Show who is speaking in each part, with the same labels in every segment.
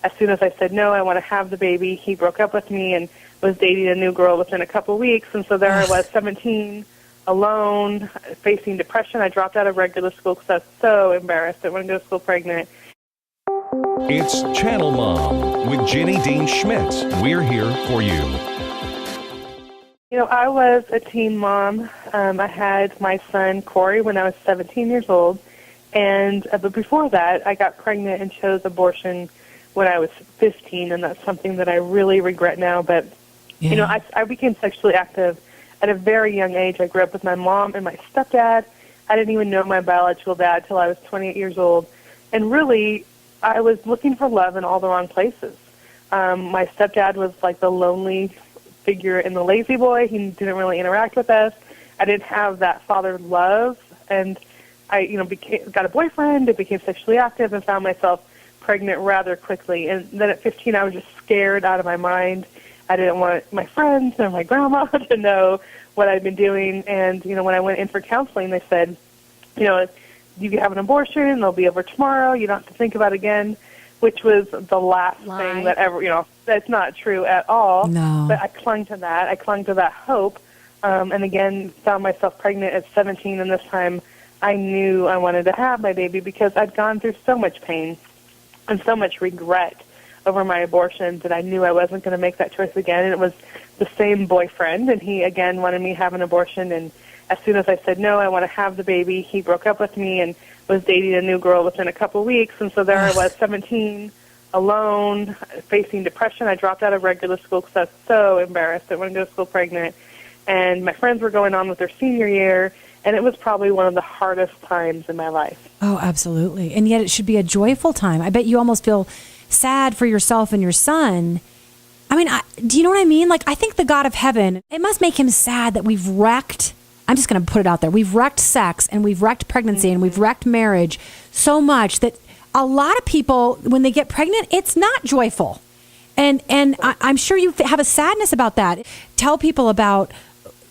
Speaker 1: as soon as I said, no, I want to have the baby, he broke up with me and was dating a new girl within a couple weeks. And so there I was, 17, alone, facing depression. I dropped out of regular school because I was so embarrassed. I didn't want to go to school pregnant.
Speaker 2: It's Channel Mom with Jenny Dean Schmidt. We're here for you.
Speaker 1: You know, I was a teen mom. I had my son, Corey, when I was 17 years old. And but before that, I got pregnant and chose abortion when I was 15, and that's something that I really regret now. But, you know, I became sexually active at a very young age. I grew up with my mom and my stepdad. I didn't even know my biological dad till I was 28 years old. And really, I was looking for love in all the wrong places. My stepdad was like the lonely figure in The Lazy Boy. He didn't really interact with us. I didn't have that father love. And I, you know, got a boyfriend and became sexually active and found myself pregnant rather quickly. And then at 15, I was just scared out of my mind. I didn't want my friends or my grandma to know what I'd been doing. And, you know, when I went in for counseling, they said, you know, you can have an abortion, they'll be over tomorrow, you don't have to think about it again, which was the last thing that ever, you know, that's not true at all.
Speaker 3: No.
Speaker 1: But I clung to that. I clung to that hope. And again, found myself pregnant at 17, and this time I knew I wanted to have my baby because I'd gone through so much pain and so much regret over my abortion that I knew I wasn't going to make that choice again. And it was the same boyfriend, and he, again, wanted me to have an abortion. And as soon as I said, no, I want to have the baby, he broke up with me and was dating a new girl within a couple weeks. And so there I was, 17, alone, facing depression. I dropped out of regular school because I was so embarrassed. I didn't want to go to school pregnant. And my friends were going on with their senior year, and it was probably one of the hardest times in my life.
Speaker 3: Oh, absolutely. And yet it should be a joyful time. I bet you almost feel sad for yourself and your son. I mean, do you know what I mean? Like, I think the God of heaven, it must make him sad that we've wrecked, I'm just going to put it out there, we've wrecked sex and we've wrecked pregnancy and we've wrecked marriage so much that a lot of people, when they get pregnant, it's not joyful. And I'm sure you have a sadness about that. Tell people about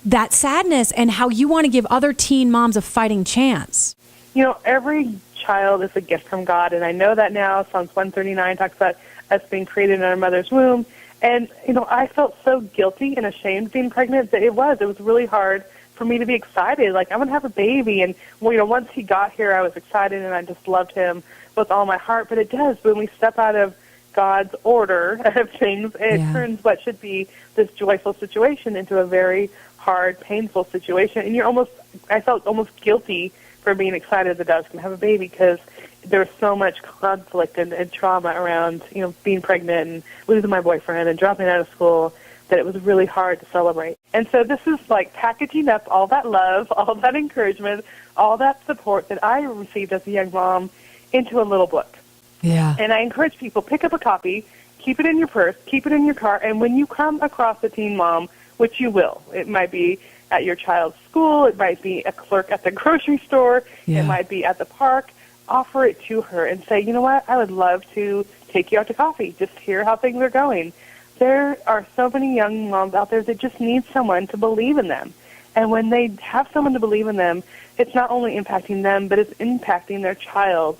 Speaker 3: that sadness and how you want to give other teen moms a fighting chance.
Speaker 1: You know, every child is a gift from God, and I know that now. Psalms 139 talks about us being created in our mother's womb. And, you know, I felt so guilty and ashamed being pregnant that it was really hard for me to be excited. Like, I'm going to have a baby. And, well, you know, once he got here, I was excited, and I just loved him with all my heart. But it does, when we step out of God's order of things, it turns what should be this joyful situation into a very hard, painful situation. And I felt almost guilty for being excited that I was going to have a baby because there was so much conflict and trauma around, you know, being pregnant and losing my boyfriend and dropping out of school, that it was really hard to celebrate. And so this is like packaging up all that love, all that encouragement, all that support that I received as a young mom into a little book.
Speaker 3: Yeah.
Speaker 1: And I encourage people, pick up a copy, keep it in your purse, keep it in your car, and when you come across a teen mom, which you will, it might be at your child's school, it might be a clerk at the grocery store, it might be at the park, offer it to her and say, you know what, I would love to take you out to coffee, just hear how things are going. There are so many young moms out there that just need someone to believe in them. And when they have someone to believe in them, it's not only impacting them, but it's impacting their child